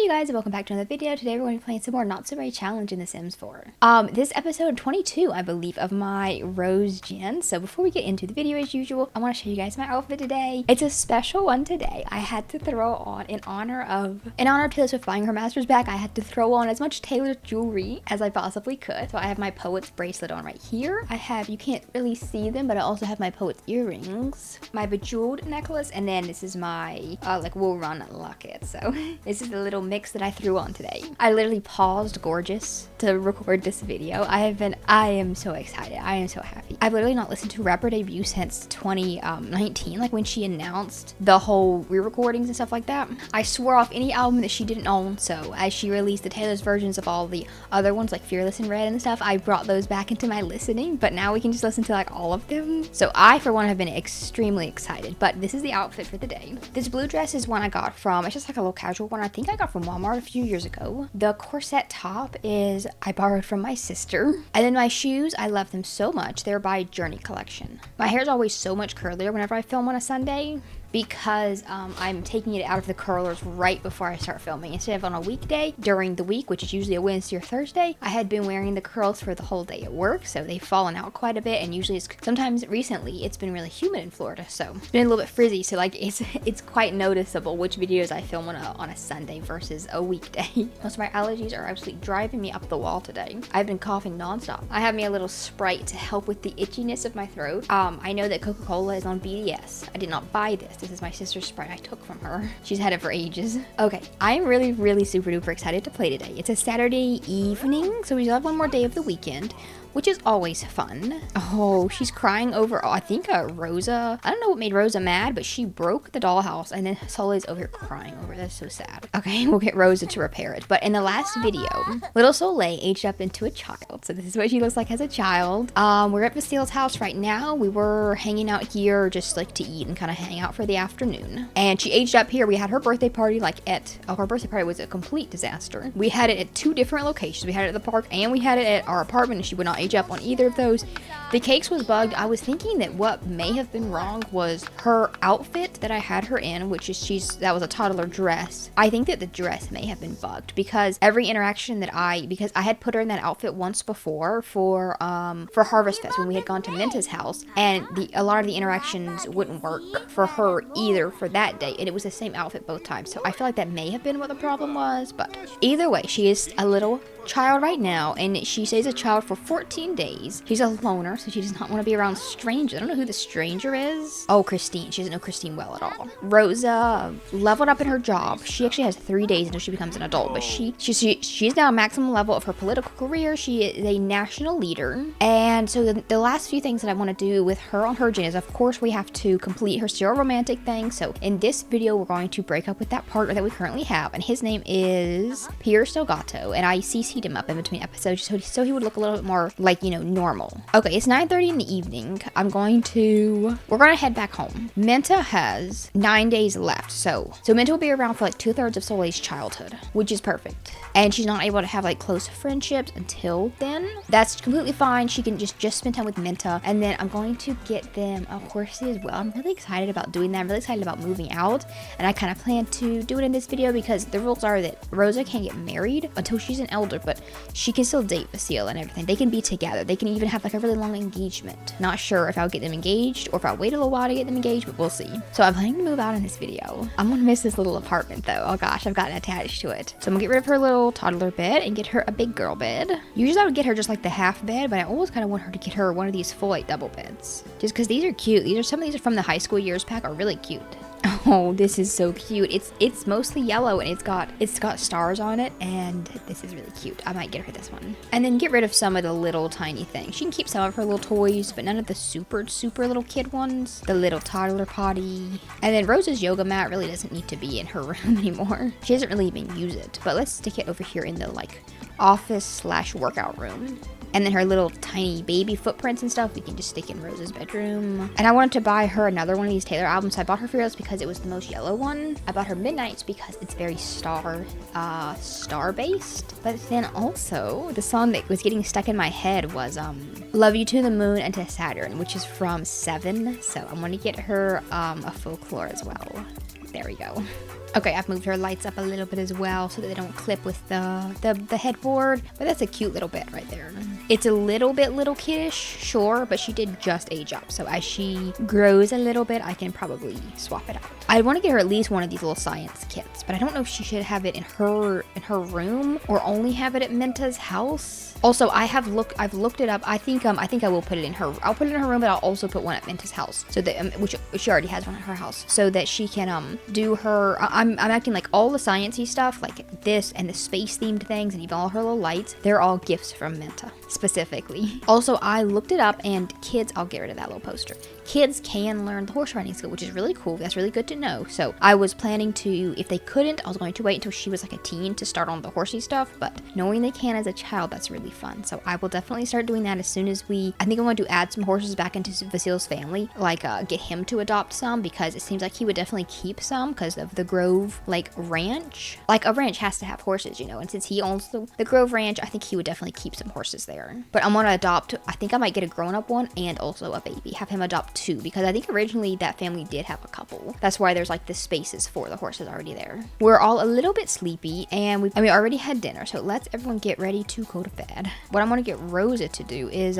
Hello you guys and welcome back to another video. Today we're going to be playing some more Not So Very Challenge in The Sims 4. This episode 22, I believe, of my Rose Gen. So before we get into the video as usual, I want to show you guys my outfit today. It's a special one today. I had to throw on, in honor of Taylor Swift buying her master's back, I had to throw on as much Taylor jewelry as I possibly could. So I have my Poet's bracelet on right here. I have, you can't really see them, but I also have my Poet's earrings, my Bejeweled necklace, and then this is my like Wool Run locket. So this is the little mix that I threw on today. I literally paused Gorgeous to record this video. I am so excited. I am so happy. I've literally not listened to Rapper Debut since 2019, like when she announced the whole re-recordings and stuff like that. I swore off any album that she didn't own, so as she released the Taylor's versions of all the other ones like Fearless and Red and stuff, I brought those back into my listening, but now we can just listen to like all of them. So I, for one, have been extremely excited, but this is the outfit for the day. This blue dress is one I got from, it's just like a little casual one I think I got from Walmart a few years ago. The corset top is I borrowed from my sister. And then my shoes, I love them so much. They're by Journey Collection. My hair is always so much curlier whenever I film on a Sunday, because I'm taking it out of the curlers right before I start filming. Instead of on a weekday during the week, which is usually a Wednesday or Thursday, I had been wearing the curls for the whole day at work, so they've fallen out quite a bit, and usually sometimes recently it's been really humid in Florida, so it's been a little bit frizzy, so like it's quite noticeable which videos I film on a Sunday versus a weekday. Most of my allergies are absolutely driving me up the wall today. I've been coughing nonstop. I have me a little Sprite to help with the itchiness of my throat. I know that Coca-Cola is on BDS. I did not buy this. This is my sister's Sprite I took from her. She's had it for ages. Okay, I'm really super duper excited to play today. It's a Saturday evening, so we still have one more day of the weekend, which is always fun. Oh, she's crying over, I think Rosa. I don't know what made Rosa mad, but she broke the dollhouse, and then Soleil's over here crying over it. That's so sad. Okay, we'll get Rosa to repair it. But in the last video, little Soleil aged up into a child. So this is what she looks like as a child. We're at Bastile's house right now. We were hanging out here just like to eat and kind of hang out for the afternoon. And she aged up here. We had her birthday party her birthday party was a complete disaster. We had it at two different locations. We had it at the park and we had it at our apartment, and she would not age up on either of those. The cakes was bugged. I was thinking that what may have been wrong was her outfit that I had her in, which is that was a toddler dress. I think that the dress may have been bugged because every interaction that because I had put her in that outfit once before for Harvest Fest when we had gone to Minta's house, and a lot of the interactions wouldn't work for her either for that day, and it was the same outfit both times. So I feel like that may have been what the problem was, but either way, she is a little child right now, and she stays a child for 14 days. She's a loner, so she does not want to be around strangers. I don't know who the stranger is. Oh, Christine. She doesn't know Christine well at all. Rosa leveled up in her job. She actually has 3 days until she becomes an adult, but she's now a maximum level of her political career. She is a national leader, and so the last few things that I want to do with her on her gen is, of course, we have to complete her serial romantic thing. So in this video, we're going to break up with that partner that we currently have, and his name is Pierre Stogato, and I CC'd him up in between episodes so he would look a little bit more like, normal. Okay, it's 9:30 in the evening. We're going to head back home. Minta has 9 days left, so Minta will be around for like 2/3 of Soleil's childhood, which is perfect. And she's not able to have like close friendships until then. That's completely fine. She can just spend time with Minta, and then I'm going to get them a horsey as well. I'm really excited about doing that. I'm really excited about moving out, and I kind of plan to do it in this video because the rules are that Rosa can't get married until she's an elder, but she can still date Basile and everything. They can be together. They can even have like a really long engagement. Not sure if I'll get them engaged or if I'll wait a little while to get them engaged, but we'll see. So I'm planning to move out in this video. I'm gonna miss this little apartment though. Oh gosh, I've gotten attached to it. So I'm gonna get rid of her little toddler bed and get her a big girl bed. Usually I would get her just like the half bed, but I always kind of want her to get her one of these full like double beds. Just because these are cute. Some of these are from the high school years pack, are really cute. Oh, this is so cute. It's mostly yellow, and it's got stars on it, and this is really cute. I might get her this one. And then get rid of some of the little tiny things. She can keep some of her little toys, but none of the super little kid ones. The little toddler potty. And then Rosa's yoga mat really doesn't need to be in her room anymore. She doesn't really even use it, but let's stick it over here in the like office/workout room. And then her little tiny baby footprints and stuff we can just stick in Rosa's bedroom. And I wanted to buy her another one of these Taylor albums. So I bought her Fearless because it was the most yellow one. I bought her Midnights because it's very star based. But then also the song that was getting stuck in my head was Love You to the Moon and to Saturn, which is from Seven. So I'm gonna get her a folklore as well. There we go. Okay, I've moved her lights up a little bit as well so that they don't clip with the headboard. But that's a cute little bit right there. It's a little bit little kiddish, sure, but she did just age up. So as she grows a little bit, I can probably swap it out. I want to get her at least one of these little science kits, but I don't know if she should have it in her room or only have it at Minta's house. Also, I've looked it up. I think I will put it in her. I'll put it in her room, but I'll also put one at Minta's house so that which she already has one at her house, so that she can do her. I'm acting like all the sciencey stuff, like this and the space themed things, and even all her little lights. They're all gifts from Minta specifically. Also, I looked it up, and kids. I'll get rid of that little poster. Kids can learn the horse riding skill, which is really cool. That's really good to know. So I was planning to, if they couldn't, I was going to wait until she was like a teen to start on the horsey stuff. But knowing they can as a child, that's really fun. So I will definitely start doing that as soon as I think I'm going to add some horses back into Vasil's family, like get him to adopt some, because it seems like he would definitely keep some because of the Grove like ranch. Like a ranch has to have horses, you know, and since he owns the Grove ranch, I think he would definitely keep some horses there. But I'm going to adopt, I think I might get a grown-up one and also a baby, have him adopt two, because I think originally that family did have a couple. That's why there's like the spaces for the horses already there. We're all a little bit sleepy, and we already had dinner, so let's everyone get ready to go to bed. What I'm gonna get Rosa to do is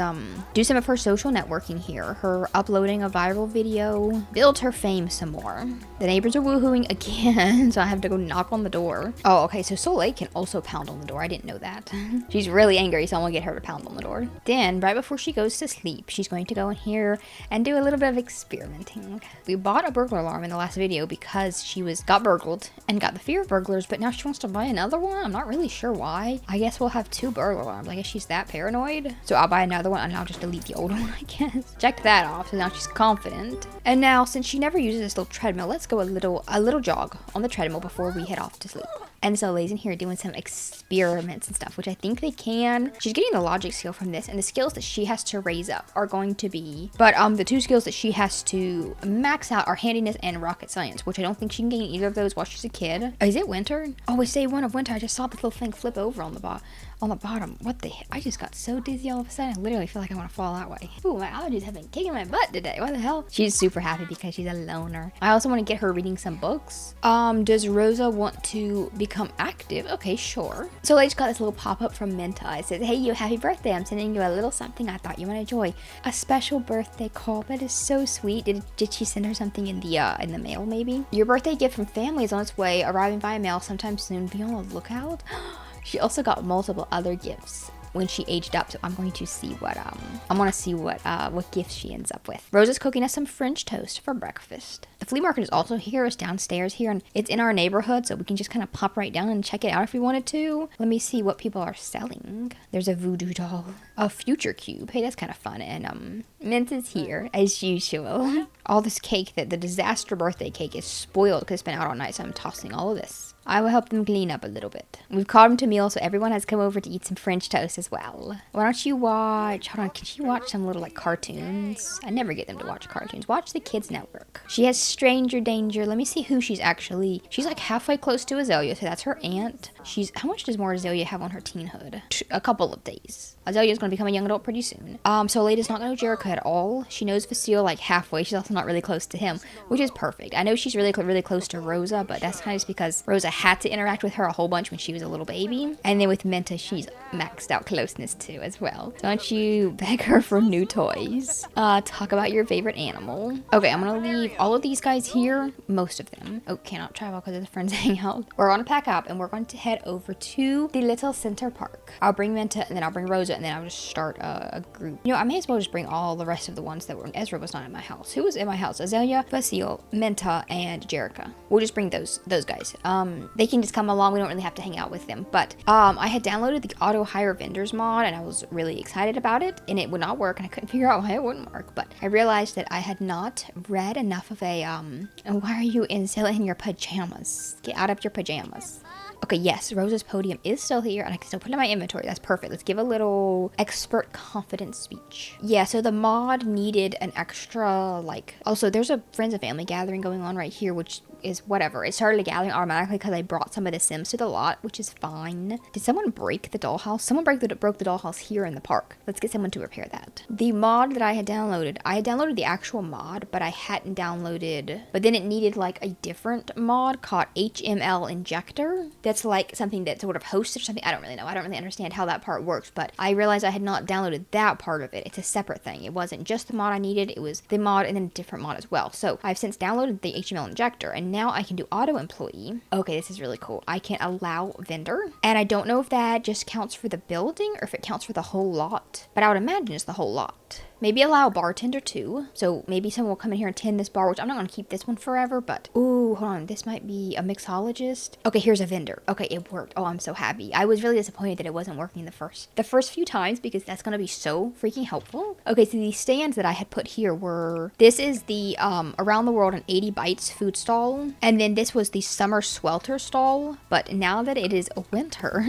do some of her social networking here. Her uploading a viral video, build her fame some more. The neighbors are woohooing again, so I have to go knock on the door. Oh, okay, so Soleil can also pound on the door. I didn't know that. She's really angry, so I'm gonna get her to pound on the door. Then, right before she goes to sleep, she's going to go in here and do a little bit of experimenting. We bought a burglar alarm in the last video because she got burgled and got the fear of burglars, but now she wants to buy another one. I'm not really sure why. I guess we'll have two burglar alarms. I guess she's that paranoid. So I'll buy another one and I'll just delete the old one, I guess. Check that off. So now she's confident. And now, since she never uses this little treadmill, let's go a little jog on the treadmill before we head off to sleep. And Soleil's in here doing some experiments and stuff, which I think they can. She's getting the logic skill from this, and the skills that she has to raise up are going to be, but the two skills that she has to max out are handiness and rocket science, which I don't think she can gain either of those while she's a kid. Is it winter? Oh, it's day one of winter. I just saw this little thing flip over on the bottom. What the heck? I just got so dizzy all of a sudden. I literally feel like I want to fall that way. Ooh, my allergies have been kicking my butt today. What the hell? She's super happy because she's a loner. I also want to get her reading some books. Does Rosa want to become active? Okay, sure. So I just got this little pop-up from Minta. It says, hey, you, happy birthday. I'm sending you a little something I thought you might enjoy. A special birthday call. That is so sweet. Did she send her something in the mail, maybe? Your birthday gift from family is on its way, arriving via mail sometime soon. Be on the lookout. She also got multiple other gifts when she aged up, so I'm going to see what gifts she ends up with. Rosa's cooking us some French toast for breakfast. The flea market is also here. It's downstairs here, and it's in our neighborhood, so we can just kind of pop right down and check it out if we wanted to. Let me see what people are selling. There's a voodoo doll, a future cube. Hey, that's kind of fun. And Mint is here as usual. All this cake, the disaster birthday cake, is spoiled because it's been out all night, so I'm tossing all of this. I will help them clean up a little bit. We've called them to meal, so everyone has come over to eat some French toast as well. Why don't you watch, hold on, can she watch some little like cartoons? I never get them to watch cartoons. Watch the Kids Network. She has Stranger Danger. Let me see who she's like halfway close to Azalea, so that's her aunt. How much does more Azalea have on her teenhood? A couple of days. Azalea's going to become a young adult pretty soon. Soleil does not know Jericho at all. She knows Vasil like halfway. She's also not really close to him, which is perfect. I know she's really close to Rosa, but that's kind of just because Rosa had to interact with her a whole bunch when she was a little baby. And then with Minta, she's maxed out closeness too as well. Don't you beg her for new toys. Talk about your favorite animal. Okay, I'm gonna leave all of these guys here, most of them. Oh, cannot travel because of the friends hang out. We're gonna pack up and we're going to head over to the little center park. I'll bring Minta and then I'll bring Rosa and then I'll just start a group. You know, I may as well just bring all the rest of the ones that were. Ezra was not in my house. Who was in my house? Azalea, Vasil, Minta, and Jerica. We'll just bring those guys. They can just come along. We don't really have to hang out with them. But I had downloaded the auto hire vendors mod and I was really excited about it, and it would not work, and I couldn't figure out why it wouldn't work. But I realized that I had not read enough of why are you still in your pajamas? Get out of your pajamas. Okay, yes, Rose's podium is still here, and I can still put it in my inventory. That's perfect. Let's give a little expert confidence speech. Yeah, so the mod needed an extra, like... Also, there's a friends and family gathering going on right here, which is whatever. It started a gathering automatically because I brought some of the Sims to the lot, which is fine. Did someone break the dollhouse? Someone broke the dollhouse here in the park. Let's get someone to repair that. The mod that I had downloaded the actual mod, but I hadn't downloaded... But then it needed, like, a different mod called HML Injector. That's, like, something that sort of hosts or something. I don't really know. I don't really understand how that part works, but I realized I had not downloaded that part of it. It's a separate thing. It wasn't just the mod I needed. It was the mod and then a different mod as well. So I've since downloaded the HML Injector, and now I can do auto employee. Okay, this is really cool. I can allow vendor, and I don't know if that just counts for the building or if it counts for the whole lot, but I would imagine it's the whole lot. Maybe allow bartender too. So maybe someone will come in here and tend this bar, which I'm not going to keep this one forever, but... Ooh, hold on. This might be a mixologist. Okay, here's a vendor. Okay, it worked. Oh, I'm so happy. I was really disappointed that it wasn't working the first few times because that's going to be so freaking helpful. Okay, so these stands that I had put here were... This is the Around the World in 80 Bites food stall. And then this was the Summer Swelter stall. But now that it is winter,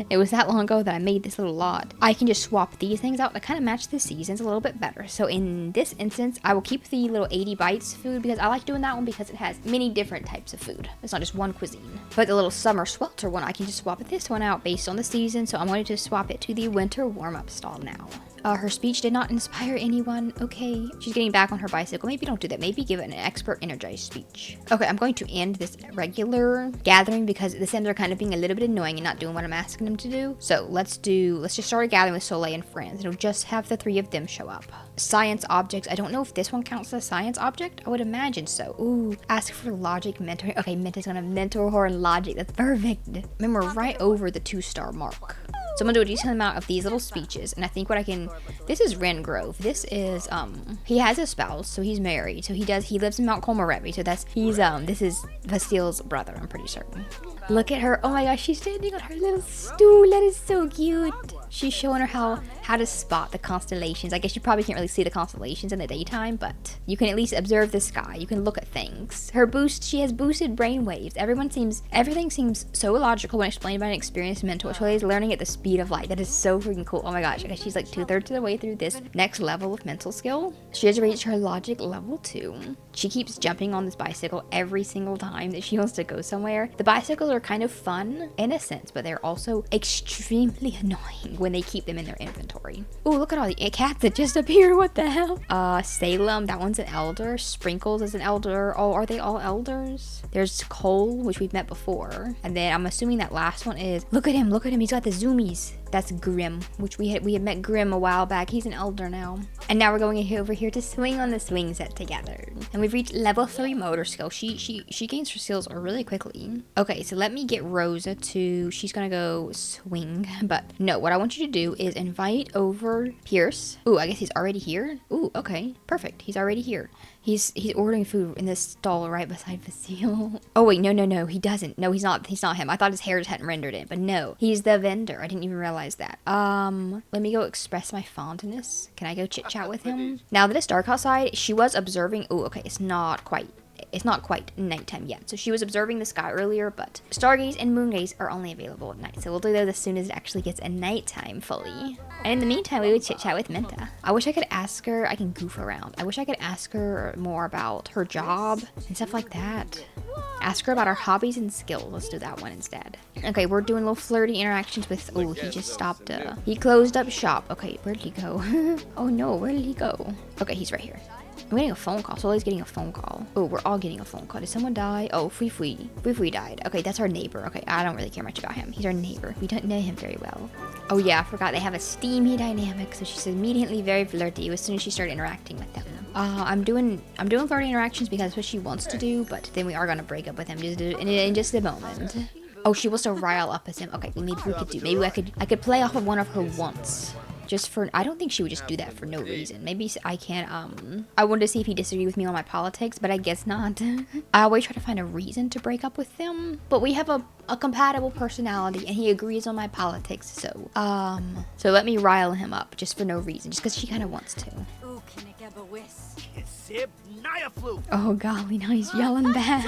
it was that long ago that I made this little lot. I can just swap these things out to kind of match the seasons a little bit better. So in this instance, I will keep the little 80 Bites food because I like doing that one because it has many different types of food. It's not just one cuisine. But the little Summer Swelter one, I can just swap this one out based on the season. So I'm going to swap it to the Winter Warm-Up stall now. Her speech did not inspire anyone. Okay, she's getting back on her bicycle. Maybe don't do that. Maybe give it an expert energized speech. Okay, I'm going to end this regular gathering because the Sims are kind of being a little bit annoying and not doing what I'm asking them to do. So let's just start a gathering with Soleil and friends. It'll just have the 3 of them show up. Science objects. I don't know if this one counts as a science object. I would imagine so. Ooh, ask for logic mentoring. Okay, Menta's gonna mentor her in logic. That's perfect. Remember, right over the 2-star mark. So I'm gonna do a decent amount of these little speeches, and I think what I can... This is Wren Grove. This is, he has a spouse, so he's married. So he lives in Mount Colmarevi, so this is Vasil's brother, I'm pretty certain. Look at her. Oh my gosh, she's standing on her little stool. That is so cute. She's showing her how to spot the constellations. I guess you probably can't really see the constellations in the daytime, but you can at least observe the sky. You can look at things. She has boosted brain waves. Everything seems so logical when explained by an experienced mentor. So she's learning at the speed of light. That is so freaking cool. Oh my gosh, I guess she's like 2/3 of the way through this next level of mental skill. She has reached her logic level 2. She keeps jumping on this bicycle every single time that she wants to go somewhere. The bicycles are kind of fun in a sense, but they're also extremely annoying when they keep them in their inventory. Oh, look at all the cats that just appeared. What the hell? Salem, that one's an elder. Sprinkles is an elder. Oh, are they all elders? There's Cole, which we've met before. And then I'm assuming that last one is... Look at him. He's got the zoomies. That's Grim, which we had met Grim a while back. He's an elder now. And now we're going over here to swing on the swing set together. And we've reached level 3 motor skill. She gains her skills really quickly. Okay, so let me get Rosa to... She's gonna go swing. But no, what I want you to do is invite over Pierce. Ooh, I guess he's already here. Ooh, okay. Perfect. He's already here. He's ordering food in this stall right beside Vasil. Oh wait, no, he doesn't. No, he's not him. I thought his hair just hadn't rendered it, but no, he's the vendor. I didn't even realize that. Let me go express my fondness. Can I go chit chat with him? Now that it's dark outside, she was observing. Oh, okay, it's not quite nighttime yet. So she was observing the sky earlier, but stargaze and moongaze are only available at night. So we'll do those as soon as it actually gets a nighttime fully. And in the meantime, we would chit chat with Menta. I wish I could ask her, I can goof around. I wish I could ask her more about her job and stuff like that. Ask her about her hobbies and skills. Let's do that one instead. Okay, we're doing little flirty interactions with... Oh, he just stopped. He closed up shop. Okay, where'd he go? Oh no, where did he go? Okay, he's right here. I'm getting a phone call. Soleil's getting a phone call. Oh, we're all getting a phone call. Did someone die? Oh, Fui Fui died. Okay, that's our neighbor. Okay, I don't really care much about him. He's our neighbor. We don't know him very well. Oh yeah, I forgot they have a steamy dynamic. So she's immediately very flirty as soon as she started interacting with them. I'm doing flirty interactions because that's what she wants to do, but then we are gonna break up with him in just a moment. Oh, she wants to rile up as him. Okay, maybe we could do. Maybe I could play off of one of her wants. Just for, I don't think she would just do that for no reason. Maybe I can, I wanted to see if he disagreed with me on my politics, but I guess not. I always try to find a reason to break up with them, but we have a compatible personality and he agrees on my politics, so let me rile him up just for no reason, just because she kind of wants to. Oh golly, now he's yelling back.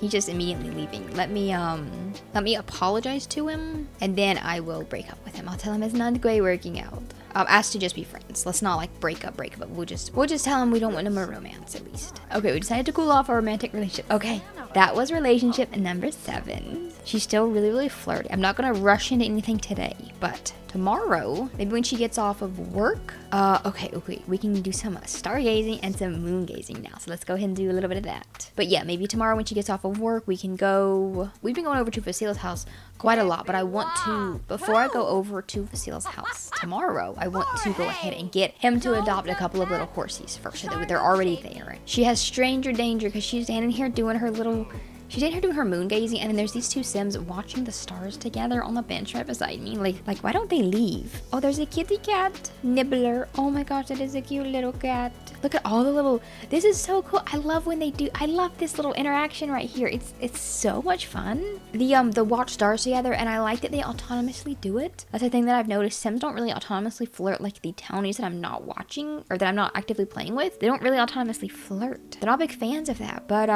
He's just immediately leaving. Let me apologize to him, and then I will break up with him. I'll tell him it's not quite working out. Ask to just be friends. Let's not like break up, but we'll just tell him we don't want him a romance at least. Okay, we decided to cool off our romantic relationship. Okay, that was relationship number 7. She's still really, really flirty. I'm not gonna rush into anything today, but tomorrow, maybe when she gets off of work, okay, we can do some stargazing and some moon gazing now. So let's go ahead and do a little bit of that. But yeah, maybe tomorrow when she gets off of work, we can go. We've been going over to Vasile's house quite a lot, but I want to, before I go over to Vasile's house tomorrow, I want to go ahead and get him to adopt a couple of little horsies first, so that they're already there. She has stranger danger because she's standing here doing her little. She's in here doing her moon gazing, and then there's these 2 Sims watching the stars together on the bench right beside me. Like why don't they leave? Oh, there's a kitty cat, Nibbler. Oh my gosh, that is a cute little cat. Look at all the little. This is so cool. I love when they do. I love this little interaction right here. It's so much fun. The watch stars together, and I like that they autonomously do it. That's the thing that I've noticed. Sims don't really autonomously flirt like the townies that I'm not watching or that I'm not actively playing with. They don't really autonomously flirt. They're not big fans of that. But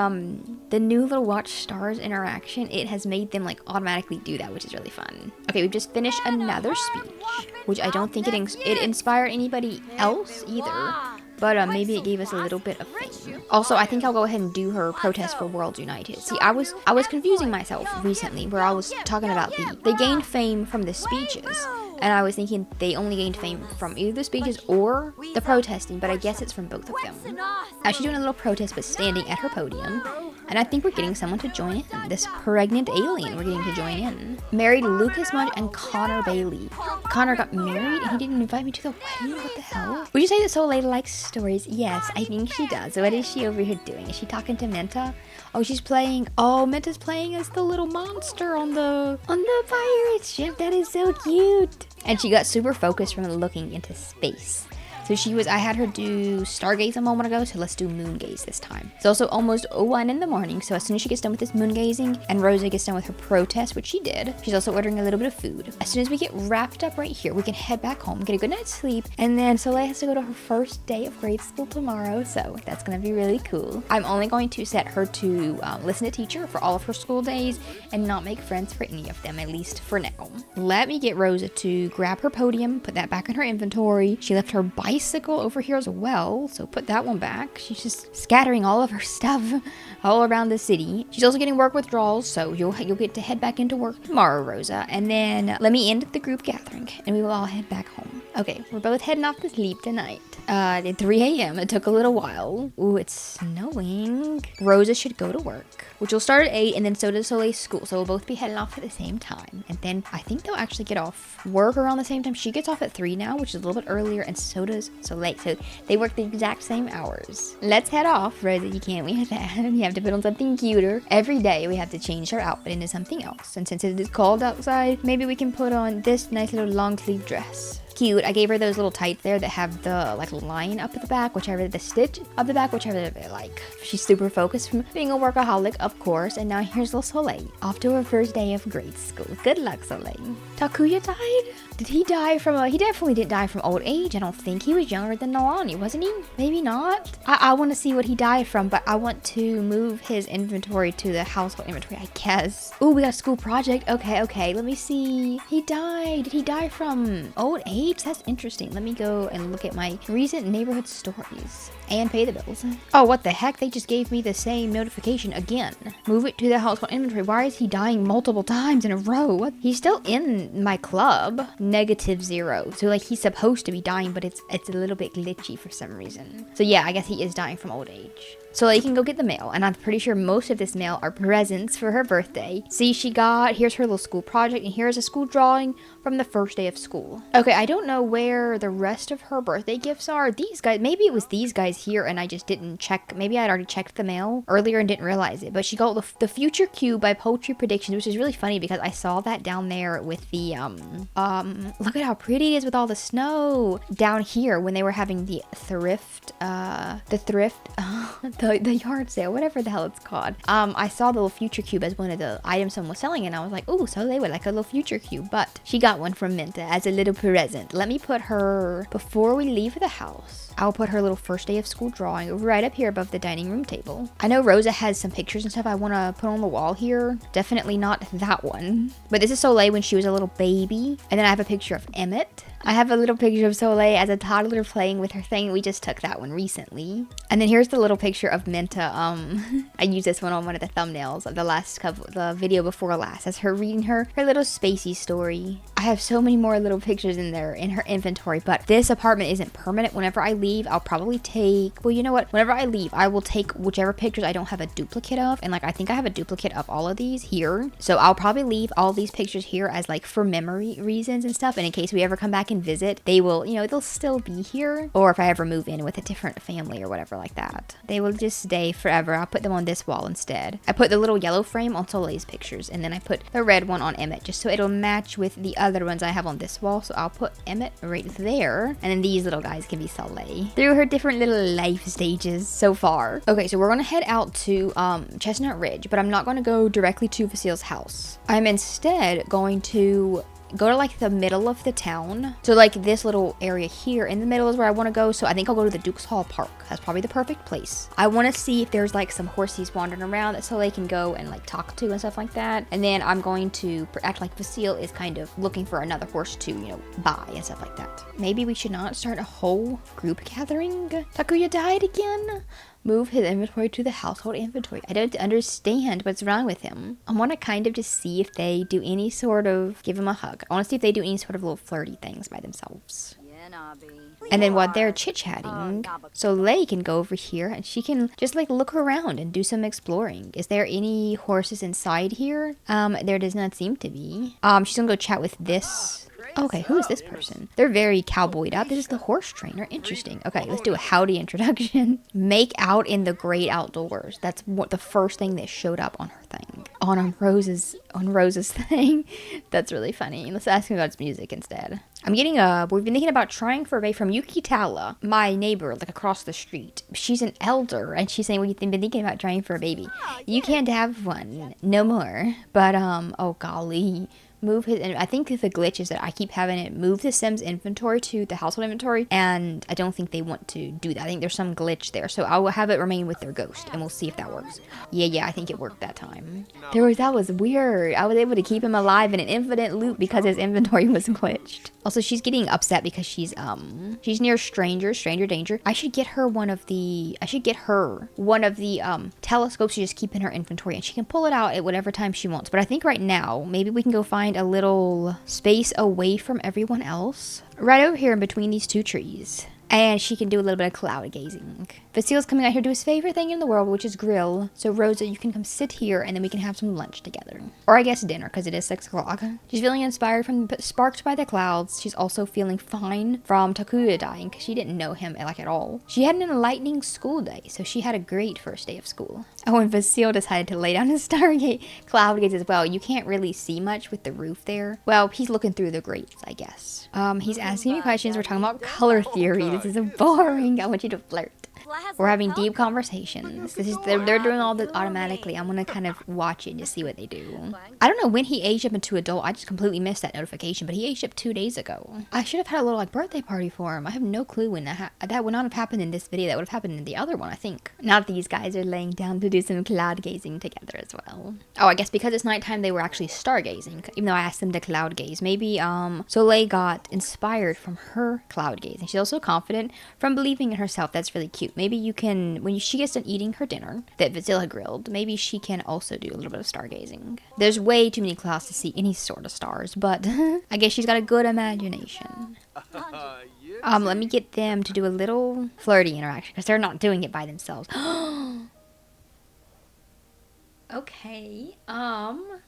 the new little watch stars interaction, it has made them like automatically do that, which is really fun. Okay, we've just finished another speech, which I don't think it inspired anybody else either, but maybe it gave us a little bit of fame. Also, I think I'll go ahead and do her protest for World United. See, I was confusing myself recently where I was talking about they gained fame from the speeches, and I was thinking they only gained fame from either the speeches or the protesting, but I guess it's from both of them. She's doing a little protest but standing at her podium. And I think we're getting someone to join in. This pregnant alien we're getting to join in. Married Lucas Munch and Connor Bailey. Connor got married and he didn't invite me to the wedding? What the hell? Would you say that Soleil likes stories? Yes, I think she does. What is she over here doing? Is she talking to Menta? Oh, she's playing. Oh, Menta's playing as the little monster on the pirate ship. That is so cute. And she got super focused from looking into space. So I had her do Stargaze a moment ago, so let's do moon gaze this time. It's also almost 1 in the morning, so as soon as she gets done with this moon gazing and Rosa gets done with her protest, which she did, she's also ordering a little bit of food. As soon as we get wrapped up right here, we can head back home, get a good night's sleep, and then Soleil has to go to her first day of grade school tomorrow, so that's gonna be really cool. I'm only going to set her to listen to teacher for all of her school days and not make friends for any of them, at least for now. Let me get Rosa to grab her podium, put that back in her inventory. She left her bicycle over here as well, so put that one back. She's just scattering all of her stuff all around the city. She's also getting work withdrawals, so you'll get to head back into work tomorrow, Rosa. And then let me end the group gathering and we will all head back home. Okay, we're both heading off to sleep tonight. At 3 a.m. It took a little while. Ooh, it's snowing. Rosa should go to work, which will start at 8, and then so does Soleil's school. So we'll both be heading off at the same time. And then I think they'll actually get off work around the same time. She gets off at 3 now, which is a little bit earlier, and so does Soleil. So they work the exact same hours. Let's head off, Rosa. You can't wait for that. You have to put on something cuter. Every day we have to change our outfit into something else. And since it is cold outside, maybe we can put on this nice little long sleeve dress. Cute. I gave her those little tights there that have the like line up at the back, whichever the stitch up the back, whichever they like. She's super focused from being a workaholic, of course. And now here's little Soleil off to her first day of grade school. Good luck, Soleil. Takuya died? Did he die from he definitely didn't die from old age. I don't think. He was younger than Nalani, wasn't he? Maybe not. I want to see what he died from, but I want to move his inventory to the household inventory, I guess. Ooh, we got a school project. Okay. Let me see. He died. Did he die from old age? That's interesting. Let me go and look at my recent neighborhood stories and pay the bills. Oh, what the heck? They just gave me the same notification again. Move it to the household inventory. Why is he dying multiple times in a row? What? He's still in my club. -0. So like he's supposed to be dying, but it's a little bit glitchy for some reason. So yeah, I guess he is dying from old age. So you can go get the mail, and I'm pretty sure most of this mail are presents for her birthday. See, here's her little school project, and here's a school drawing from the first day of school. Okay, I don't know where the rest of her birthday gifts are. These guys, maybe it was these guys here, and I just didn't check. Maybe I'd already checked the mail earlier and didn't realize it. But she got the Future Cube by Poetry Predictions, which is really funny because I saw that down there with the, look at how pretty it is with all the snow. Down here when they were having the the yard sale, whatever the hell it's called. I saw the little Future Cube as one of the items someone was selling, and I was like, oh, so they would like a little Future Cube. But she got one from Menta as a little present. Let me put her, before we leave the house, I'll put her little first day of of school drawing right up here above the dining room table. I know Rosa has some pictures and stuff I want to put on the wall here. Definitely not that one. But this is Soleil when she was a little baby. And then I have a picture of Emmett. I have a little picture of Soleil as a toddler playing with her thing. We just took that one recently. And then here's the little picture of Minta. I used this one on one of the thumbnails of the video before last. That's her reading her little spacey story. I have so many more little pictures in there in her inventory, but this apartment isn't permanent. Whenever I leave, I'll probably take, well, you know what? Whenever I leave, I will take whichever pictures I don't have a duplicate of. And like, I think I have a duplicate of all of these here. So I'll probably leave all these pictures here as like for memory reasons and stuff. And in case we ever come back and visit, they will, you know, they'll still be here. Or if I ever move in with a different family or whatever like that, they will just stay forever. I'll put them on this wall instead. I put the little yellow frame on Soleil's pictures, and then I put the red one on Emmett just so it'll match with the other ones I have on this wall. So I'll put Emmett right there, and then these little guys can be Soleil through her different little life stages so far. Okay, so we're gonna head out to Chestnut Ridge, but I'm not gonna go directly to Vasile's house. I'm instead going to go to like the middle of the town. So like this little area here in the middle is where I want to go. So I think I'll go to the Duke's Hall Park. That's probably the perfect place. I want to see if there's like some horses wandering around that Soleil can go and like talk to and stuff like that. And then I'm going to act like Vasile is kind of looking for another horse to, you know, buy and stuff like that. Maybe we should not start a whole group gathering. Takuya died again. Move his inventory to the household inventory. I don't understand what's wrong with him. I want to kind of just see if they do any sort of, give him a hug. I want to see if they do any sort of little flirty things by themselves. And then while they're chit-chatting, Soleil can go over here and she can just like look around and do some exploring. Is there any horses inside here? There does not seem to be. She's gonna go chat with this. Okay, who is this person? They're very cowboyed out. This is the horse trainer. Interesting. Okay, let's do a howdy introduction. Make out in the great outdoors. That's what the first thing that showed up on her thing. On Rose's thing. That's really funny. Let's ask him about his music instead. I'm getting we've been thinking about trying for a baby from Yuki Tala, my neighbor, like across the street. She's an elder, and she's saying we've been thinking about trying for a baby. You can't have one no more. But oh golly. Move his, and I think the glitch is that I keep having it move the Sims inventory to the household inventory, and I don't think they want to do that. I think there's some glitch there, so I will have it remain with their ghost, and we'll see if that works. Yeah, I think it worked that time. That was weird. I was able to keep him alive in an infinite loop because his inventory was glitched. Also, she's getting upset because she's near stranger danger. I should get her one of the telescopes to just keep in her inventory, and she can pull it out at whatever time she wants. But I think right now, maybe we can go find a little space away from everyone else. Right over here in between these two trees. And she can do a little bit of cloud gazing. Vasile's coming out here to do his favorite thing in the world, which is grill. So Rosa, you can come sit here and then we can have some lunch together. Or I guess dinner, because it is 6 o'clock. She's feeling inspired sparked by the clouds. She's also feeling fine from Takuya dying, because she didn't know him like at all. She had an enlightening school day, so she had a great first day of school. Oh, and Vasile decided to lay down his cloud gaze as well. You can't really see much with the roof there. Well, he's looking through the grates, I guess. He's asking me questions. We're talking about color theory. This is so boring. I want you to flirt. We're having deep conversations. They're doing all this automatically. I'm gonna kind of watch it and just see what they do. I don't know when he aged up into adult. I just completely missed that notification, but he aged up 2 days ago. I should have had a little like birthday party for him. I have no clue when that would not have happened in this video. That would have happened in the other one, I think. Now these guys are laying down to do some cloud gazing together as well. Oh, I guess because it's nighttime, they were actually stargazing. Even though I asked them to cloud gaze, maybe Soleil got inspired from her cloud gazing. She's also confident from believing in herself. That's really cute. Maybe you can, when she gets done eating her dinner that Vasile had grilled, maybe she can also do a little bit of stargazing. There's way too many clouds to see any sort of stars, but I guess she's got a good imagination. Let me get them to do a little flirty interaction because they're not doing it by themselves. Okay.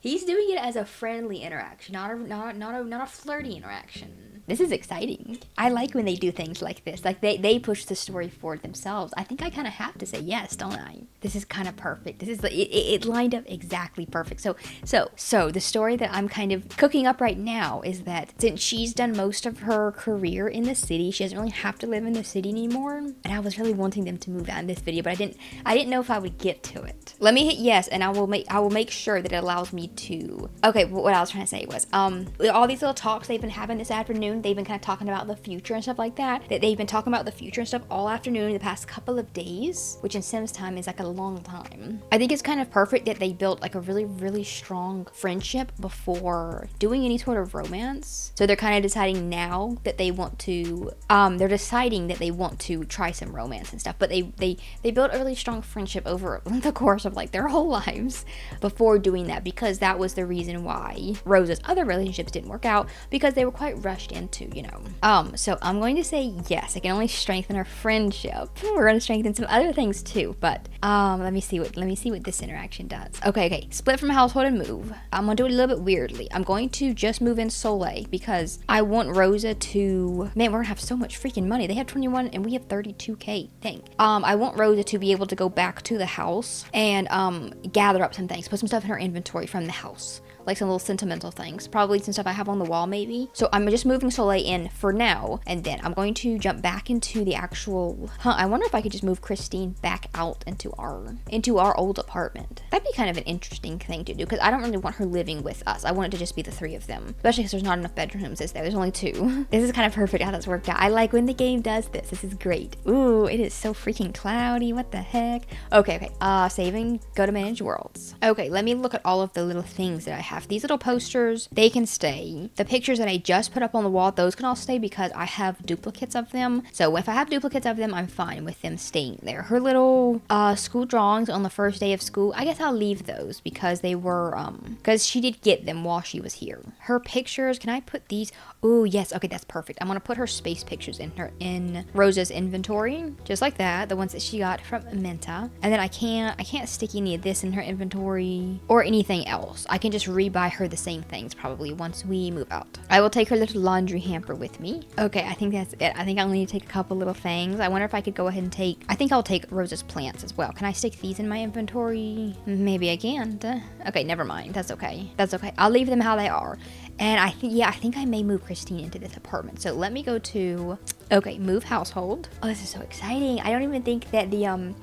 He's doing it as a friendly interaction, not a flirty interaction. This is exciting. I like when they do things like this. Like they push the story forward themselves. I think I kind of have to say yes, don't I? This is kind of perfect. This is it lined up exactly perfect. So the story that I'm kind of cooking up right now is that since she's done most of her career in the city, she doesn't really have to live in the city anymore. And I was really wanting them to move out in this video, but I didn't know if I would get to it. Let me hit yes, and I will make sure that it allows me to. Okay, what I was trying to say was all these little talks they've been having this afternoon time they've been kind of talking about the future and stuff like that. That they've been talking about the future and stuff all afternoon the past couple of days, which in Sims time is like a long time. I think it's kind of perfect that they built like a really, really strong friendship before doing any sort of romance. So they're kind of deciding now that they want to, they're deciding that they want to try some romance and stuff, but they built a really strong friendship over the course of like their whole lives before doing that, because that was the reason why Rose's other relationships didn't work out, because they were quite rushed into, you know. So I'm going to say yes, I can only strengthen our friendship. We're going to strengthen some other things too, but let me see what this interaction does. Okay, split from household and move. I'm gonna do it a little bit weirdly. I'm going to just move in Soleil because I want Rosa to, man, we're gonna have so much freaking money. They have 21 and we have 32k. Dang. I want Rosa to be able to go back to the house and gather up some things, put some stuff in her inventory from the house, like some little sentimental things, probably some stuff I have on the wall maybe. So I'm just moving Soleil in for now, and then I'm going to jump back into the actual, I wonder if I could just move Christine back out into our old apartment. That'd be kind of an interesting thing to do, because I don't really want her living with us. I want it to just be the three of them, especially because there's not enough bedrooms, is there? There's only 2. This is kind of perfect how that's worked out. I like when the game does this. This is great. Ooh, it is so freaking cloudy. What the heck? Okay. Saving, go to manage worlds. Okay, let me look at all of the little things that I have. These little posters, they can stay. The pictures that I just put up on the wall, those can all stay because I have duplicates of them. So if I have duplicates of them, I'm fine with them staying there. Her little school drawings on the first day of school, I guess I'll leave those because they were, because she did get them while she was here. Her pictures, can I put these? Oh yes, okay, that's perfect. I'm gonna put her space pictures in Rosa's inventory, just like that, the ones that she got from Menta. And then I can't stick any of this in her inventory or anything else. I can just rebuy her the same things probably once we move out. I will take her little laundry hamper with me. Okay, I think that's it. I think I'll need to take a couple little things. I wonder if I could go ahead and take, I think I'll take Rosa's plants as well. Can I stick these in my inventory? Maybe I can't. Okay, never mind. That's okay. I'll leave them how they are. And I think I may move Christine into this apartment. So let me go to, okay, move household. Oh, this is so exciting. I don't even think that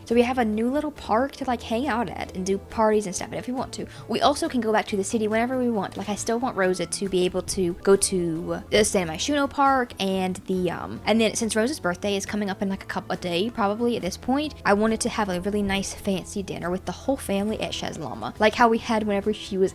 so we have a new little park to like hang out at and do parties and stuff. But if we want to, we also can go back to the city whenever we want. Like I still want Rosa to be able to go to the San Myshuno Park and and then since Rosa's birthday is coming up in like a day probably at this point, I wanted to have a really nice fancy dinner with the whole family at Shazlama, like how we had whenever she was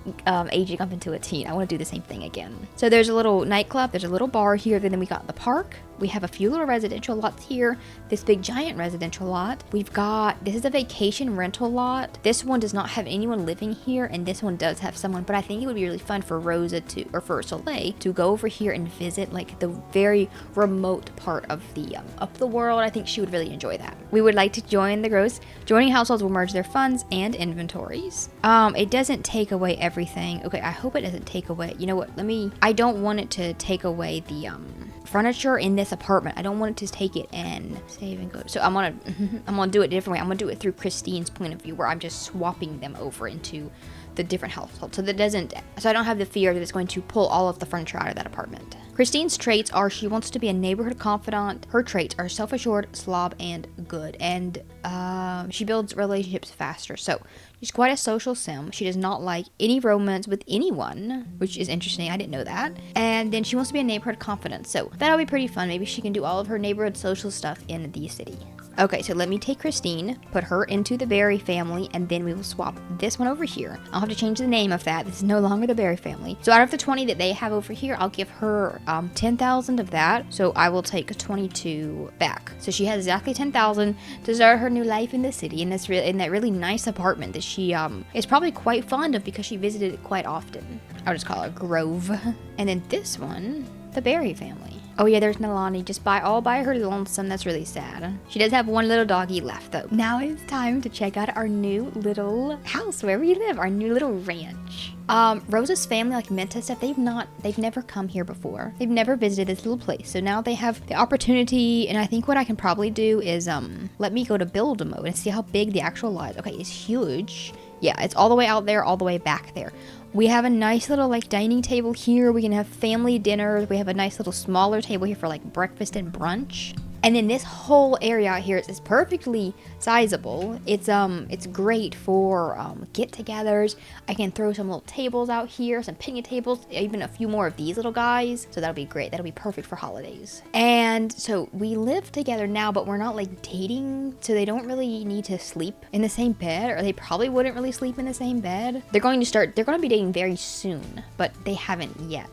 aging up into a teen. I want to do the same thing again. So there's a little nightclub, there's a little bar here, then we got the park. We have a few little residential lots here, this big giant residential lot. We've got, this is a vacation rental lot. This one does not have anyone living here, and this one does have someone, but I think it would be really fun for Rosa to, or for Soleil to go over here and visit like the very remote part of the world. I think she would really enjoy that. We would like to join the gross. Joining households will merge their funds and inventories. It doesn't take away everything. Okay, I hope it doesn't take away, you know what, I don't want it to take away the furniture in this apartment. I don't want it to take it and save and go. So I'm gonna do it a different way. I'm gonna do it through Christine's point of view, where I'm just swapping them over into the different households, so I don't have the fear that it's going to pull all of the furniture out of that apartment. Christine's traits are she wants to be a neighborhood confidant. Her traits are self-assured, slob, and good. And she builds relationships faster. So she's quite a social sim. She does not like any romance with anyone, which is interesting. I didn't know that. And then she wants to be a neighborhood confidant. So that'll be pretty fun. Maybe she can do all of her neighborhood social stuff in the city. Okay, so let me take Christine, put her into the Berry family, and then we will swap this one over here. I'll have to change the name of that. This is no longer the Berry family. So out of the 20 that they have over here, I'll give her 10,000 of that. So I will take 22 back. So she has exactly 10,000 to start her new life in the city, in that really nice apartment that she is probably quite fond of because she visited it quite often. I'll just call her Grove. And then this one, the Berry family. Oh yeah, there's Nalani, just all by her lonesome. That's really sad. She does have one little doggy left though. Now it's time to check out our new little house where we live, our new little ranch. Rosa's family, like Menta stuff, they've never come here before. They've never visited this little place. So now they have the opportunity, and I think what I can probably do is let me go to build mode and see how big the actual lot is. Okay, it's huge. Yeah, it's all the way out there, all the way back there. We have a nice little like dining table here. We can have family dinners. We have a nice little smaller table here for like breakfast and brunch. And then this whole area out here is perfectly sizable. It's great for get-togethers. I can throw some little tables out here, some picnic tables, even a few more of these little guys. So that'll be great. That'll be perfect for holidays. And so we live together now, but we're not like dating, so they don't really need to sleep in the same bed, or they probably wouldn't really sleep in the same bed. They're going to be dating very soon, but they haven't yet.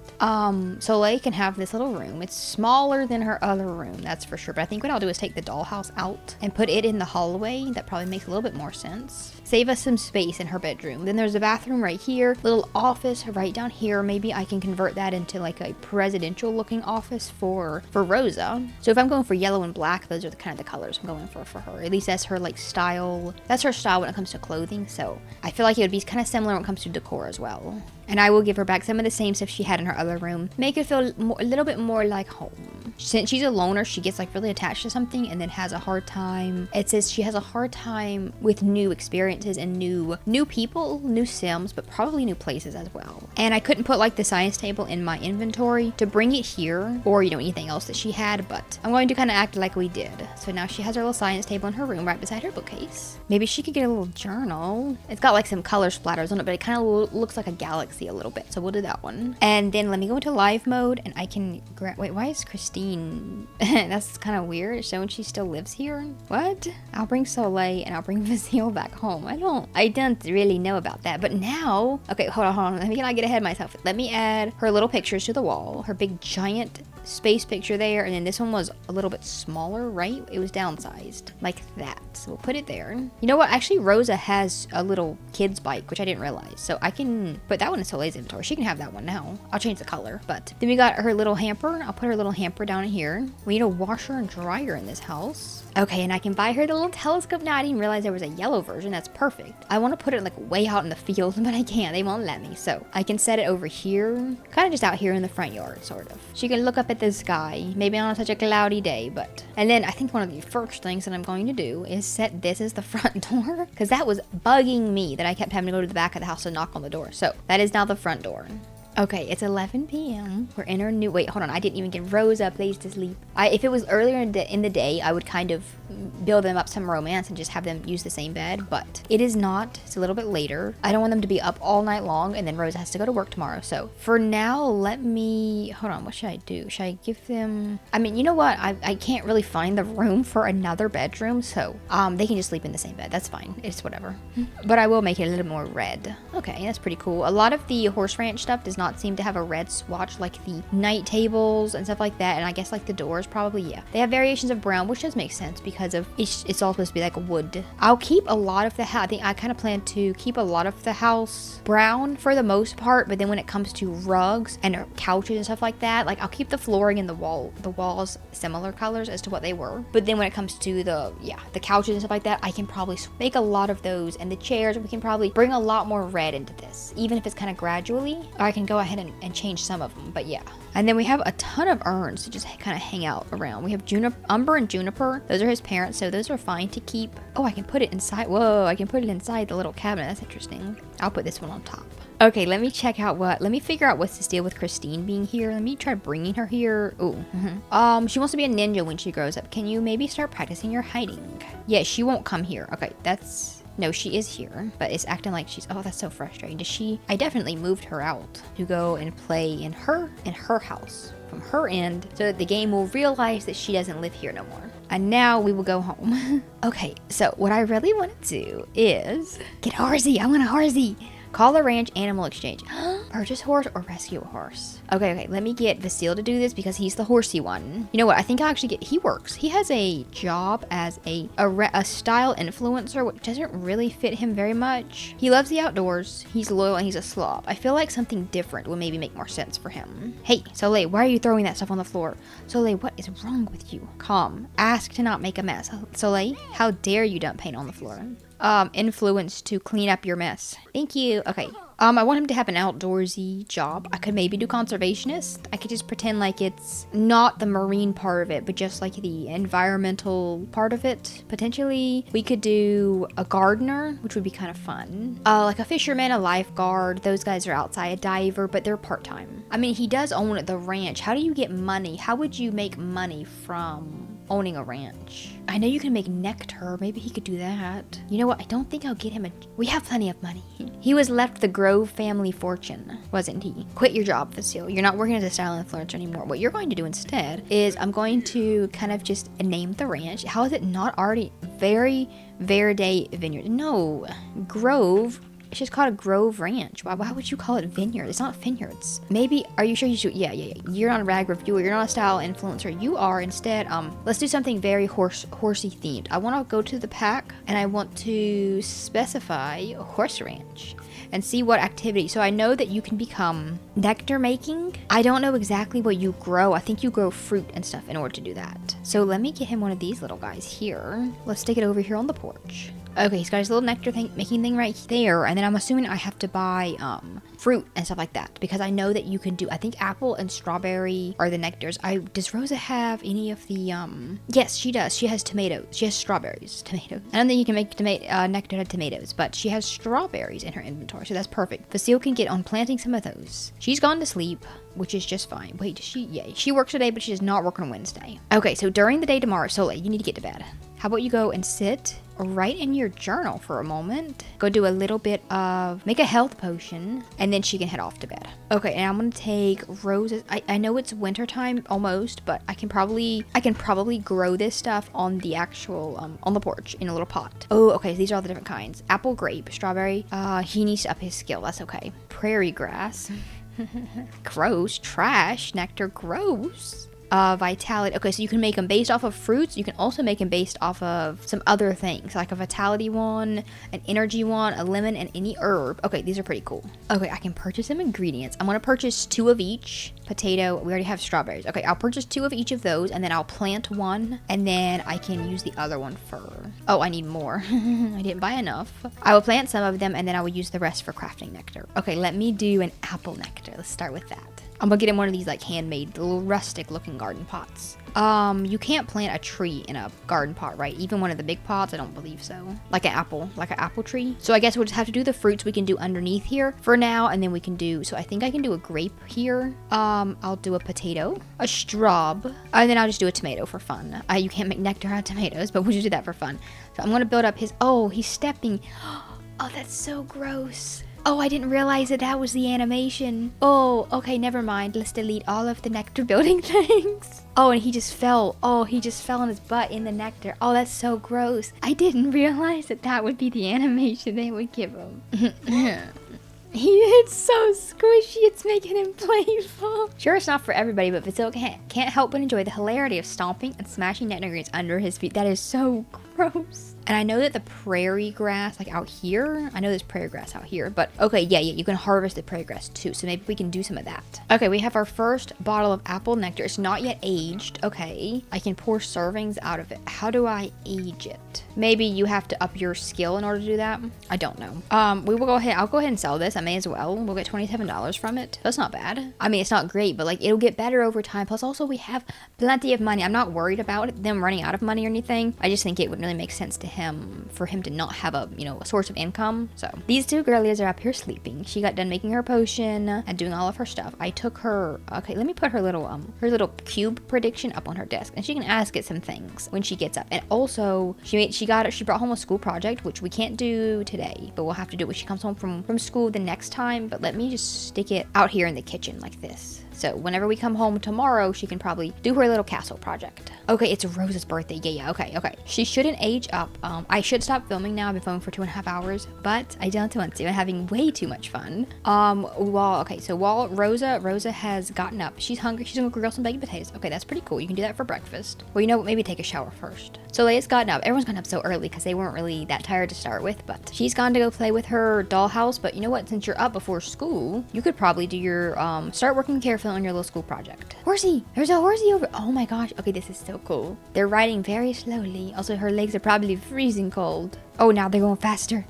Soleil can have this little room. It's smaller than her other room, that's for sure. But I think what I'll do is take the dollhouse out and put it in the hallway. That probably makes a little bit more sense. Save us some space in her bedroom. Then there's a bathroom right here, little office right down here. Maybe I can convert that into like a presidential looking office for Rosa. So if I'm going for yellow and black, those are the kind of the colors I'm going for her. At least that's her like style. That's her style when it comes to clothing. So I feel like it would be kind of similar when it comes to decor as well. And I will give her back some of the same stuff she had in her other room. Make it feel a little bit more like home. Since she's a loner, she gets like really attached to something and then has a hard time. It says she has a hard time with new experiences and new people, new sims, but probably new places as well. And I couldn't put like the science table in my inventory to bring it here, or anything else that she had, but I'm going to kind of act like we did. So now she has her little science table in her room right beside her bookcase. Maybe she could get a little journal. It's got like some color splatters on it, but it kind of looks like a galaxy a little bit, so we'll do that one. And then let me go into live mode, and I can wait, why is Christine that's kind of weird, showing she still lives here. What? I'll bring Soleil and I'll bring Vasile back home. I don't really know about that, but now, okay, hold on, let me not get ahead of myself. Let me add her little pictures to the wall, her big giant space picture there, and then this one was a little bit smaller, right? It was downsized like that, so we'll put it there. You know what, actually Rosa has a little kid's bike, which I didn't realize, so I can put that one in Soleil's inventory. She can have that one now. I'll change the color. But then we got her little hamper. I'll put her little hamper down here. We need a washer and dryer in this house. Okay, and I can buy her the little telescope now. I didn't realize there was a yellow version. That's perfect. I want to put it like way out in the field, but I can't. They won't let me. So I can set it over here, kind of just out here in the front yard, sort of. She can look up at the sky, maybe on such a cloudy day, but. And then I think one of the first things that I'm going to do is set this as the front door, because that was bugging me that I kept having to go to the back of the house to knock on the door. So that is now the front door. Okay, it's 11 p.m. We're in our new, wait, hold on. I didn't even get Rosa placed to sleep. If it was earlier in the day, I would kind of build them up some romance and just have them use the same bed, but it is not. It's a little bit later. I don't want them to be up all night long, and then Rosa has to go to work tomorrow. So for now, let me, hold on, what should I do? Should I give them, I mean, you know what? I can't really find the room for another bedroom, so they can just sleep in the same bed. That's fine. It's whatever. But I will make it a little more red. Okay, that's pretty cool. A lot of the horse ranch stuff does not seem to have a red swatch, like the night tables and stuff like that, and I guess like the doors probably, yeah. They have variations of brown, which does make sense because of it's all supposed to be like a wood. I'll keep a lot of the house. I think I kind of plan to keep a lot of the house brown for the most part, but then when it comes to rugs and couches and stuff like that, like I'll keep the flooring and the walls similar colors as to what they were. But then when it comes to the couches and stuff like that, I can probably make a lot of those, and the chairs, we can probably bring a lot more red into this, even if it's kind of gradually, or I can go ahead and change some of them, but yeah. And then we have a ton of urns to just kind of hang out around. We have Umber and Juniper. Those are his parents, so those are fine to keep. Oh, I can put it inside. Whoa, I can put it inside the little cabinet. That's interesting. I'll put this one on top. Okay, let me figure out what's this deal with Christine being here. Let me try bringing her here. Ooh. She wants to be a ninja when she grows up. Can you maybe start practicing your hiding? Yeah, she won't come here. Okay, no, she is here, but it's acting like she's, oh, that's so frustrating. I definitely moved her out to go and play in her house from her end, so that the game will realize that she doesn't live here no more. And now we will go home. Okay, so what I really want to do is get horsey. I want a horsey. Call the ranch animal exchange. Purchase horse or rescue a horse. Okay, let me get Vasile to do this because he's the horsey one. You know what? I think I'll actually he works. He has a job as a style influencer, which doesn't really fit him very much. He loves the outdoors. He's loyal and he's a slob. I feel like something different would maybe make more sense for him. Hey, Soleil, why are you throwing that stuff on the floor? Soleil, what is wrong with you? Calm. Ask to not make a mess. Soleil, how dare you dump paint on the floor? Influence to clean up your mess. Thank you. Okay. I want him to have an outdoorsy job. I could maybe do conservationist. I could just pretend like it's not the marine part of it, but just like the environmental part of it. Potentially, we could do a gardener, which would be kind of fun. Like a fisherman, a lifeguard. Those guys are outside, a diver, but they're part-time. I mean, he does own the ranch. How do you get money? How would you make money from owning a ranch. I know you can make Nectar. Maybe he could do that. You know what? I don't think I'll get him we have plenty of money. He was left the Grove family fortune, wasn't he? Quit your job, Facile. You're not working as a style influencer anymore. What you're going to do instead is I'm going to kind of just name the ranch. How is it not already Very Verde Vineyard? No, Grove. It's just called a Grove Ranch. Why would you call it vineyard? It's not vineyards. Maybe, are you sure you should? Yeah. You're not a rag reviewer. You're not a style influencer. You are instead, let's do something very horsey themed. I want to go to the pack and I want to specify horse ranch and see what activity. So I know that you can become nectar making. I don't know exactly what you grow. I think you grow fruit and stuff in order to do that. So let me get him one of these little guys here. Let's stick it over here on the porch. Okay, he's got his little nectar making thing right there, and then I'm assuming I have to buy fruit and stuff like that because I know that you can do. I think apple and strawberry are the nectars. Does Rosa have any of the? Yes, she does. She has tomatoes. She has strawberries. Tomatoes. I don't think you can make nectar out of tomatoes, but she has strawberries in her inventory, so that's perfect. Facile can get on planting some of those. She's gone to sleep, which is just fine. Wait, does she? Yeah, she works today, but she does not work on Wednesday. Okay, so during the day tomorrow, Soleil, you need to get to bed. How about you go and sit, write in your journal for a moment, go do a little bit of, make a health potion, and then she can head off to bed. Okay, and I'm gonna take Rose's, I know it's winter time almost, but I can probably grow this stuff on the actual, on the porch in a little pot. Oh, okay, so these are all the different kinds. Apple, grape, strawberry, he needs to up his skill, that's okay. Prairie grass, gross, trash, nectar, gross. Vitality. Okay, so you can make them based off of fruits. You can also make them based off of some other things, like a vitality one, an energy one, a lemon, and any herb. Okay, these are pretty cool. Okay, I can purchase some ingredients. I'm gonna purchase 2 of each. Potato. We already have strawberries. Okay, I'll purchase 2 of each of those, and then I'll plant one, and then I can use the other one for. Oh, I need more. I didn't buy enough. I will plant some of them, and then I will use the rest for crafting nectar. Okay, let me do an apple nectar. Let's start with that. I'm gonna get him one of these like handmade, little rustic looking garden pots. You can't plant a tree in a garden pot, right? Even one of the big pots, I don't believe so. Like an apple tree. So I guess we'll just have to do the fruits we can do underneath here for now, and then we can do, so I think I can do a grape here. I'll do a potato, a strawb, and then I'll just do a tomato for fun. You can't make nectar out of tomatoes, but we'll just do that for fun. So I'm gonna build up his, oh, he's stepping. Oh, that's so gross. Oh, I didn't realize that was the animation. Oh, okay, never mind. Let's delete all of the nectar building things. Oh, and he just fell. Oh, he just fell on his butt in the nectar. Oh, that's so gross. I didn't realize that would be the animation they would give him. It's so squishy, it's making him playful. Sure, it's not for everybody, but Facile can't help but enjoy the hilarity of stomping and smashing nectar greens under his feet. That is so gross. And I know that the prairie grass, like out here, I know there's prairie grass out here, but okay, yeah, you can harvest the prairie grass too, so maybe we can do some of that. Okay, we have our first bottle of apple nectar. It's not yet aged. Okay, I can pour servings out of it. How do I age it? Maybe you have to up your skill in order to do that. I don't know. We will go ahead. I'll go ahead and sell this. I may as well. We'll get $27 from it. That's not bad. I mean, it's not great, but like it'll get better over time. Plus, also we have plenty of money. I'm not worried about them running out of money or anything. I just think it wouldn't really make sense to him for him to not have a a source of income. So these 2 girlies are up here sleeping. She got done making her potion and doing all of her stuff. I took her. Okay, let me put her little cube prediction up on her desk, and she can ask it some things when she gets up. And also she brought home a school project, which we can't do today, but we'll have to do it when she comes home from school the next time. But let me just stick it out here in the kitchen like this. So whenever we come home tomorrow, she can probably do her little castle project. Okay, it's Rose's birthday. Yeah, okay. She shouldn't age up. I should stop filming now. I've been filming for 2.5 hours, but I don't want to. I'm having way too much fun. While Rosa has gotten up, she's hungry. She's gonna grill some baked potatoes. Okay, that's pretty cool. You can do that for breakfast. Well, you know what? Maybe take a shower first. So Leia's gotten up. Everyone's gotten up so early because they weren't really that tired to start with, but she's gone to go play with her dollhouse. But you know what? Since you're up before school, you could probably do your start working carefully on your little school project. Horsey! There's a horsey over. Oh my gosh. Okay, this is so cool. They're riding very slowly. Also, her legs are probably freezing cold. Oh, now they're going faster.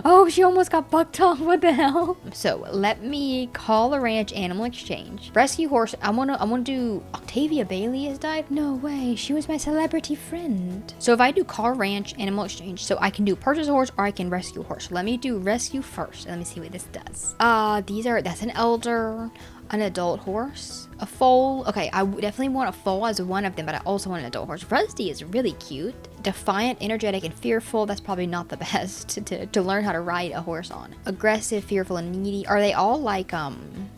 Oh, she almost got bucked off. What the hell? So let me call a ranch animal exchange. Rescue horse. I wanna do Octavia Bailey has died? No way. She was my celebrity friend. So if I do call ranch animal exchange, so I can do purchase a horse or I can rescue a horse. Let me do rescue first. Let me see what this does. That's an elder, an adult horse, a foal. Okay, I definitely want a foal as one of them, but I also want an adult horse. Rusty is really cute. Defiant, energetic, and fearful. That's probably not the best to learn how to ride a horse on. Aggressive, fearful, and needy. Are they all like, I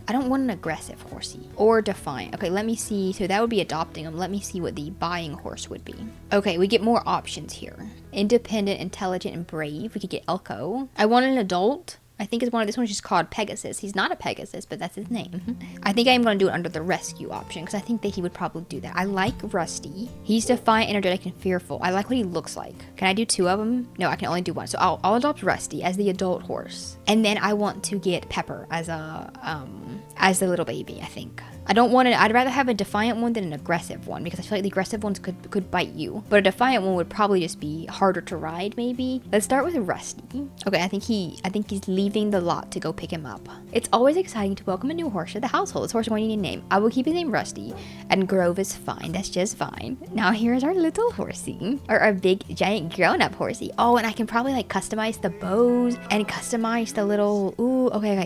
don't want an aggressive horsey. Or defiant. Okay, let me see. So that would be adopting them. Let me see what the buying horse would be. Okay, we get more options here. Independent, intelligent, and brave. We could get Elko. I want an adult. I think it's this one's just called Pegasus. He's not a Pegasus, but that's his name. I think I'm going to do it under the rescue option because I think that he would probably do that. I like Rusty. He's defiant, energetic, and fearful. I like what he looks like. Can I do two of them? No, I can only do one. So I'll adopt Rusty as the adult horse. And then I want to get Pepper as the little baby, I think. I'd rather have a defiant one than an aggressive one because I feel like the aggressive ones could bite you. But a defiant one would probably just be harder to ride, maybe. Let's start with Rusty. Okay, I think he's leaving the lot to go pick him up. It's always exciting to welcome a new horse to the household. This horse is going to need a name. I will keep his name Rusty, and Grove is fine. That's just fine. Now here's our little horsey, or our big giant grown-up horsey. Oh, and I can probably like customize the bows and customize the little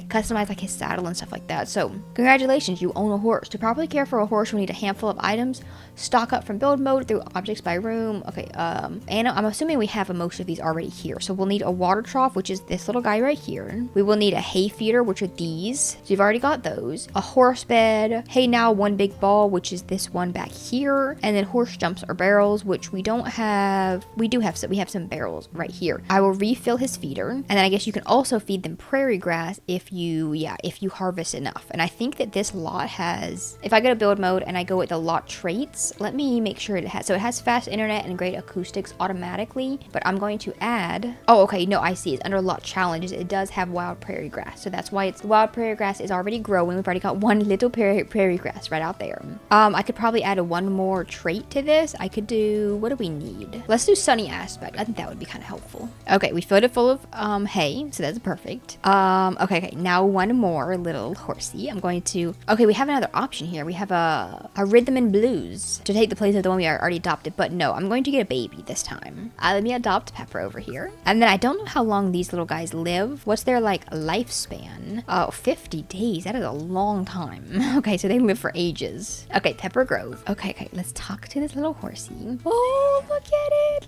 customize like his saddle and stuff like that. So congratulations, you own a horse. To properly care for a horse, we need a handful of items. Stock up from build mode through objects by room. Okay, and I'm assuming we have most of these already here. So we'll need a water trough, which is this little guy right here. We will need a hay feeder, which are these. So you've already got those. A horse bed. Hay now, one big ball, which is this one back here. And then horse jumps or barrels, which we don't have. We have some barrels right here. I will refill his feeder. And then I guess you can also feed them prairie grass if you harvest enough. And I think that this lot has, if I go to build mode and I go with the lot traits, let me make sure it has fast internet and great acoustics automatically, but I'm going to add, I see it's under lot challenges. It does have wild prairie grass. So that's why it's wild prairie grass is already growing. We've already got one little prairie grass right out there. I could probably add one more trait to this. I could do, what do we need? Let's do sunny aspect. I think that would be kind of helpful. Okay, we filled it full of hay, so that's perfect. Okay, now one more little horsey. We have another option here. We have a rhythm and blues to take the place of the one we already adopted, but no, I'm going to get a baby this time. Let me adopt Pepper over here. And then I don't know how long these little guys live. What's their like lifespan? Oh, 50 days. That is a long time. Okay, so they live for ages. Okay, Pepper Grove. Okay, let's talk to this little horsey. Oh, look at it.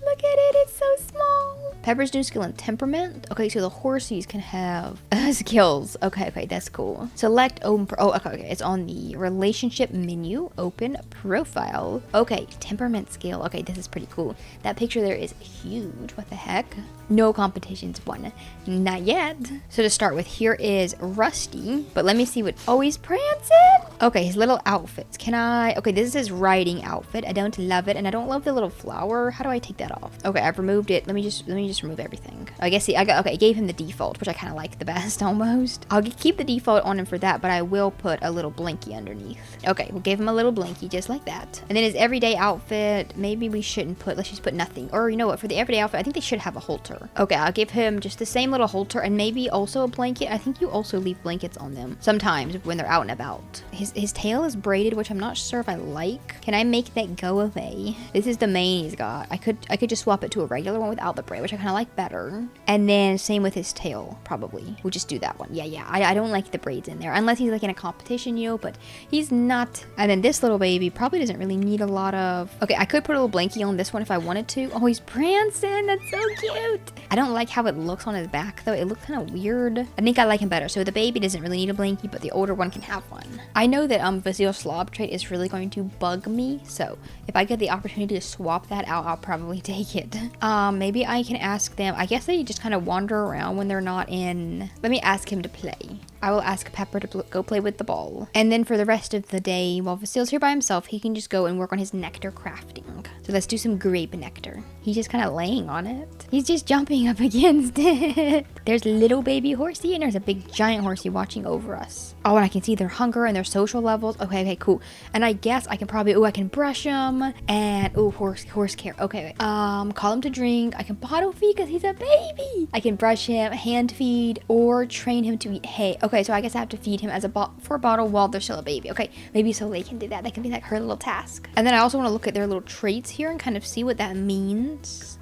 It's so small. Pepper's new skill and temperament. Okay, so the horsies can have skills. Okay, that's cool. Select open. Okay. It's on the relationship menu. Open profile. Okay, temperament skill. Okay, this is pretty cool. That picture there is huge. What the heck? No competitions won. Not yet. So to start with, here is Rusty. But let me see what. Oh, he's prancing. Okay, his little outfits. Okay, this is his riding outfit. I don't love it, and I don't love the little flower. How do I take that off? Okay, I've removed it. Let me just remove everything. I guess I gave him the default, which I kind of like the best almost. I'll keep the default on him for that, but I will put a little blinky underneath. Okay, we'll give him a little blinky just like that. And then his everyday outfit, maybe we shouldn't put, let's just put nothing. Or you know what, for the everyday outfit, I think they should have a halter. Okay, I'll give him just the same little halter and maybe also a blanket. I think you also leave blankets on them sometimes when they're out and about. His tail is braided, which I'm not sure if I like. Can I make that go away? This is the mane he's got. I could just swap it to a regular one without the braid, which I kind of like better. And then same with his tail, probably. We'll just do that one. Yeah. I don't like the braids in there unless he's like in a competition, but he's not. And then this little baby probably doesn't really need a lot of. Okay, I could put a little blankie on this one if I wanted to. Oh, he's prancing. That's so cute. I don't like how it looks on his back though. It looks kind of weird. I think I like him better. So the baby doesn't really need a blankie, but the older one can have one. I know that Vasile Slob trait is really going to bug me. So if I get the opportunity to swap that out, I'll probably take it. Maybe I can ask them. I guess they just kind of wander around when they're not in. Let me ask him to play. I will ask Pepper to go play with the ball. And then for the rest of the day, while Vasile's here by himself, he can just go and work on his nectar crafting. So let's do some grape nectar. He's just kind of laying on it. He's just jumping up against it. There's a little baby horsey and there's a big giant horsey watching over us. Oh, and I can see their hunger and their social levels. Okay, cool. And I guess I can probably, I can brush him and, horse care. Okay, call him to drink. I can bottle feed because he's a baby. I can brush him, hand feed, or train him to eat hay. Okay, so I guess I have to feed him as a bottle while they're still a baby. Okay, maybe Soleil can do that. That can be like her little task. And then I also want to look at their little traits here and kind of see what that means.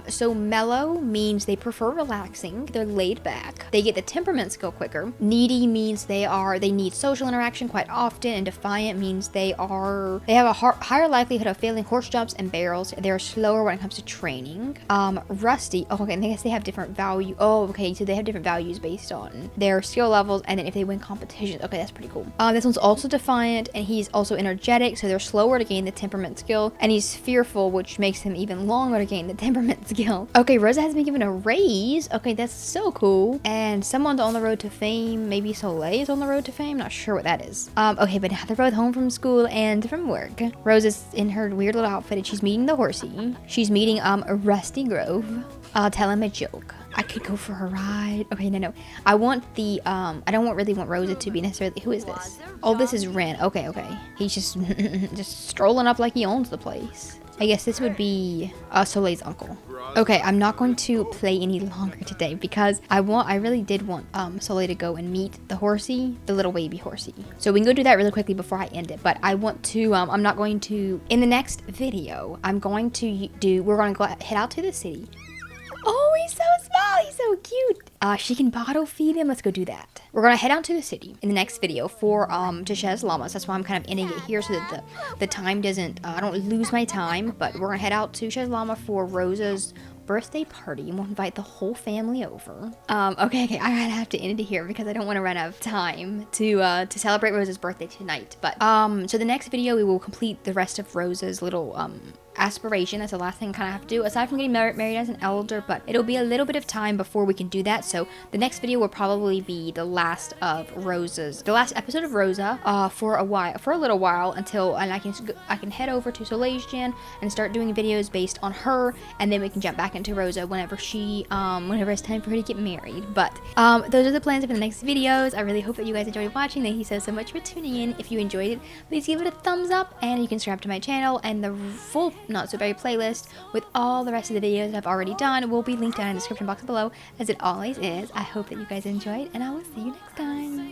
So mellow means they prefer relaxing. They're laid back. They get the temperament skill quicker. Needy means they need social interaction quite often. And defiant means they have a higher likelihood of failing horse jumps and barrels. They're slower when it comes to training. Rusty. Oh, okay. And I guess they have different value. Oh, okay. So they have different values based on their skill levels, and then if they win competitions. Okay, that's pretty cool. This one's also defiant, and he's also energetic. So they're slower to gain the temperament skill, and he's fearful, which makes him even longer to gain the temperament skill. Okay, Rosa has been given a raise. Okay, that's so cool. And someone's on the road to fame. Maybe Soleil is on the road to fame. Not sure what that is. Okay, but now they're both home from school and from work. Rose is in her weird little outfit, and she's meeting the horsey. She's meeting Rusty Grove. I'll tell him a joke. I could go for a ride. Okay, no. I want the, I don't really want Rosa to be necessarily, who is this? Oh, this is Ren. Okay. He's just, just strolling up like he owns the place. I guess this would be Soleil's uncle. Okay, I'm not going to play any longer today because I really did want Soleil to go and meet the horsey, the little baby horsey. So we can go do that really quickly before I end it. But I want to, I'm not going to, in the next video, we're going to head out to the city. Oh, he's so small. He's so cute. She can bottle feed him. Let's go do that. We're going to head out to the city in the next video for, to Chez Llamas. That's why I'm kind of ending it here so that the time doesn't, I don't lose my time. But we're going to head out to Chez Llama for Rosa's birthday party, and we'll invite the whole family over. Okay, I gotta have to end it here because I don't want to run out of time to celebrate Rosa's birthday tonight. But so the next video we will complete the rest of Rosa's little aspiration. That's the last thing I kind of have to do aside from getting married as an elder, but it'll be a little bit of time before we can do that. So the next video will probably be the last episode of Rosa for a little while until I can head over to Soleil's gen and start doing videos based on her, and then we can jump back into Rosa whenever it's time for her to get married. But those are the plans for the next videos. I really hope that you guys enjoyed watching. Thank you so much for tuning in. If you enjoyed it, please give it a thumbs up, and you can subscribe to my channel, and the full Not So Berry playlist with all the rest of the videos that I've already done will be linked down in the description box below, as it always is. I hope that you guys enjoyed, and I will see you next time.